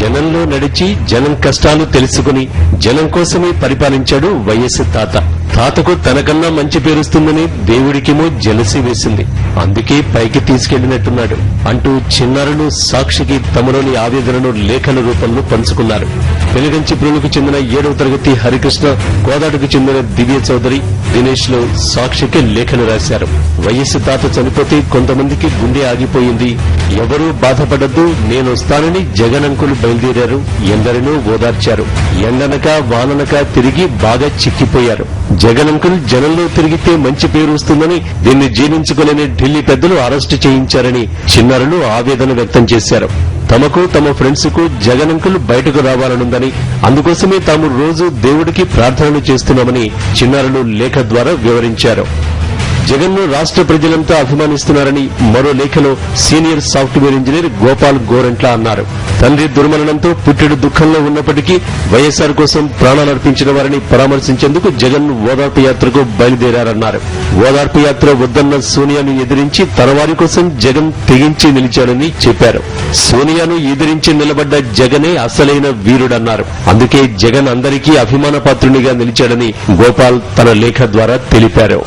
జనంలో నడిచి జనం కష్టాలు తెలుసుకుని జనం కోసమే పరిపాలించాడు వైఎస్ తాత. తాతకు తనకన్నా మంచి పేరుస్తుందని దేవుడికేమో జలసి వేసింది. అందుకే పైకి తీసుకెళ్లినట్టున్నాడు అంటూ చిన్నారులు సాక్షికి తమలోని ఆవేదనను లేఖల రూపంలో పంచుకున్నారు. వెలుగంచిప్రులకు చెందిన 7వ తరగతి హరికృష్ణ, కోదాడుకు చెందిన దివ్య చౌదరి, దినేష్ లో సాక్షికి లేఖలు రాశారు. వైఎస్ తాత చనిపోతే కొంతమందికి గుండె ఆగిపోయింది, ఎవరూ బాధపడద్దు, నేనొస్తానని జగన్ అంకులు బయలుదేరారు. ఎందరినో ఓదార్చారు. ఎండనక వాననక తిరిగి బాగా చిక్కిపోయారు. జగన్ అంకుల్ జనంలో తిరిగితే మంచి పేరు వస్తుందని దీన్ని జీర్ణించుకోలేని ఢిల్లీ పెద్దలు అరెస్టు చేయించారని చిన్నారులు ఆవేదన వ్యక్తం చేశారు. తమకు తమ ఫ్రెండ్స్ కు జగన్ అంకుల్ బయటకు రావాలనుందని, అందుకోసమే తాము రోజు దేవుడికి ప్రార్థనలు చేస్తున్నామని చిన్నారులు లేఖ ద్వారా వివరించారు. జగన్ ను రాష్ట్ర ప్రజలంతా అభిమానిస్తున్నారని మరో లేఖలో senior software engineer Gopal Gorantla అన్నారు. తండ్రి దుర్మరణంతో పుట్టెడు దుఃఖంలో ఉన్నప్పటికీ వైఎస్ఆర్ కోసం ప్రాణాలర్పించిన వారిని పరామర్శించేందుకు జగన్ ఓదార్పు యాత్రకు బయలుదేరారన్నారు. ఓదార్పు యాత్ర వద్దన్న సోనియాను ఎదిరించి తన వారి కోసం జగన్ తెగించి నిలిచాడని చెప్పారు. సోనియాను ఎదిరించి నిలబడ్డ జగనే అసలైన వీరుడన్నారు. అందుకే జగన్ అందరికీ అభిమాన పాత్రునిగా నిలిచాడని గోపాల్ తన లేఖ ద్వారా తెలిపారు.